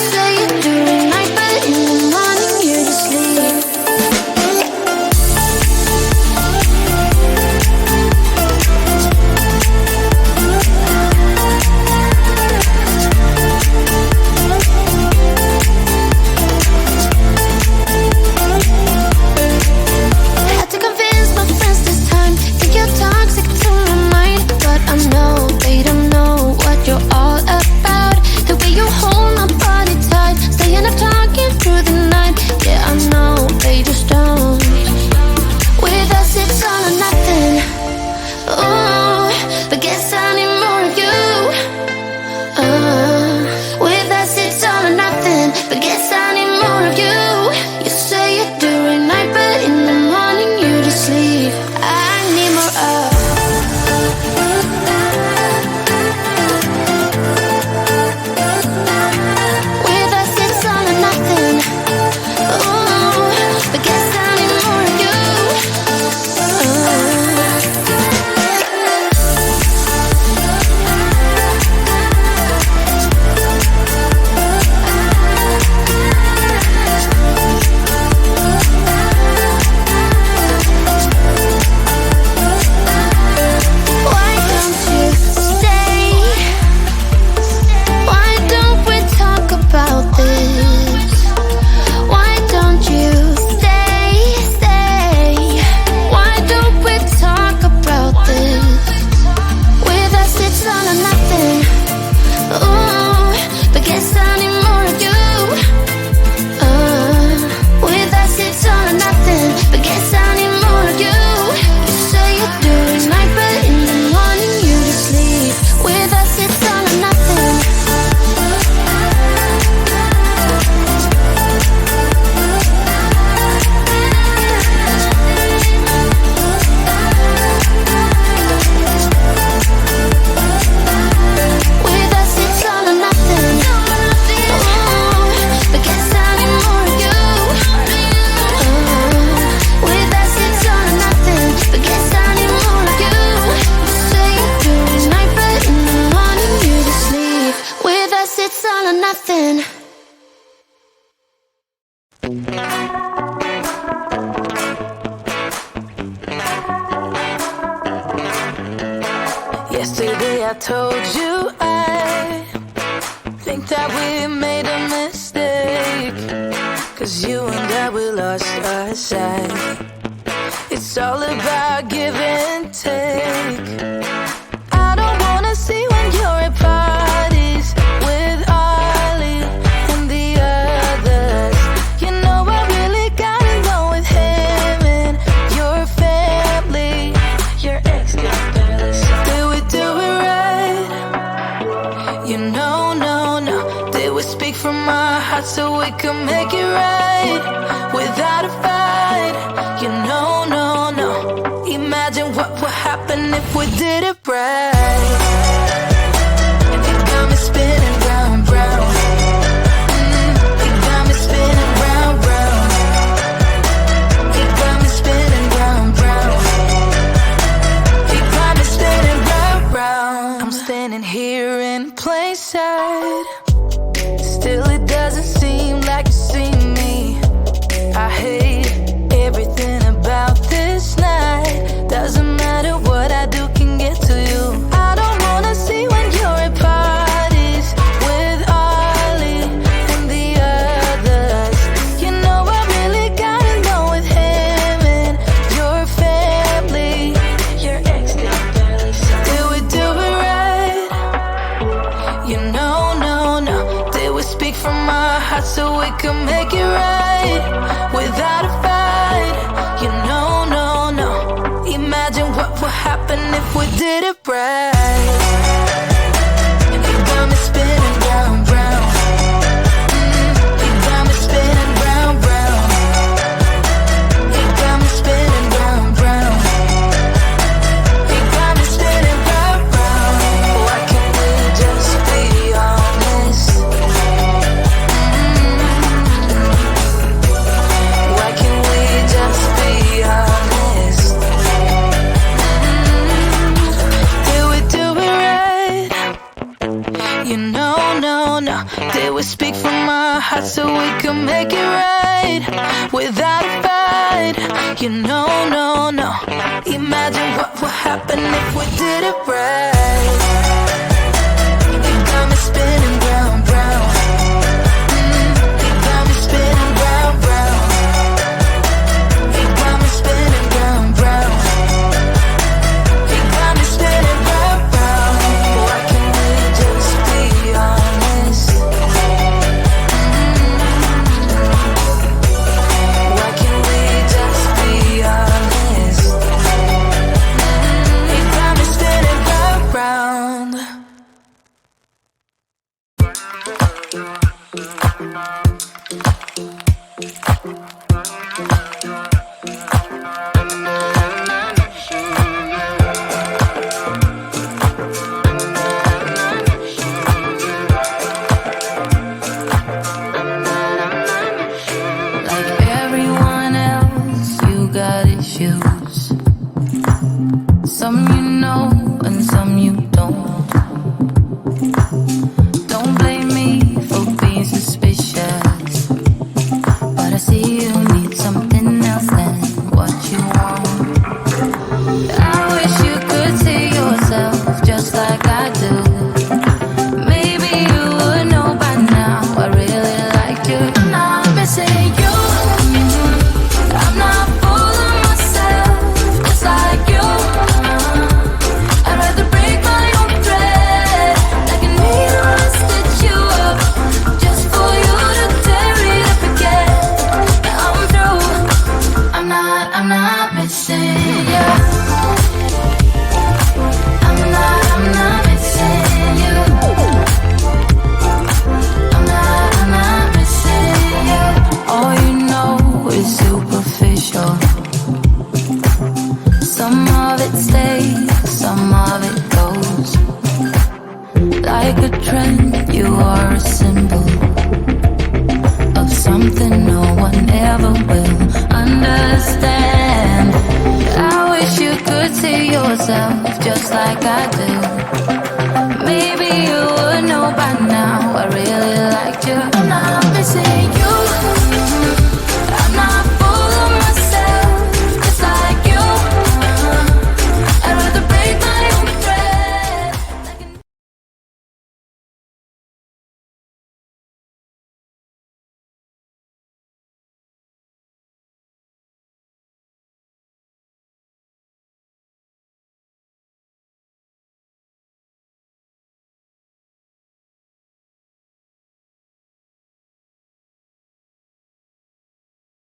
Say it during night, but in the morning you're just sleep. Yesterday I told you I think that we made a mistake, 'cause you and I, we lost our sight. It's all about give and take. I don't wanna see when you're at parties with Ollie and the others. You know I really got along with him and your family. Your ex got barely said, did we do it right? You know, no. Did we speak from our hearts so we could make it right without a fight? You know, no. Imagine what would happen if we did it right. You got me spinning round, round. You got me spinning round, round. You got me spinning round, round. You got me spinning round, round. I'm standing here in plain sight. Still it doesn't seem like you see me. I hate everything about this night. Doesn't matter what I do can get to you. I don't wanna see when you're at parties with Ollie and the others. You know I really got along with him and your family. Your ex got barely said, did we do it right? You know, no. Did we speak from our hearts so we could make it right without a fight? You know, no. Imagine what would happen if we did it right. You got me spinning round, round. You got me spinning round, round. You got me spinning round, round. You got me spinning round, round. Why can't we just be honest? Why can't we just be honest? You know, no. Did we speak from our hearts so we could make it right without a fight? You know, no. Imagine what would happen if we did it right. You got me spinning round, round. You got me spinning round, round. You got me spinning round, round. You got me spinning round, round. Why can't we just be honest? Why can't we just be honest? You got me spinning round, round. Like everyone else, you got issues. Some you know and some you don't. Don't blame me for being suspicious, but I see you need something else than what you want. I wish you could see yourself just like I do. Maybe you would know by now I really like you. I'm not missing you. I'm not fooling myself just like you. I'd rather break my own thread like a needle and stitch you up just for you to tear it up again. Now I'm through. I'm not missing you. I'm not missing you. I'm not missing you. All you know is superficial. Some of it stays, some of it goes. Like a trend, you are a symbol of something no one ever will understand. I wish you could see yourself just like I do.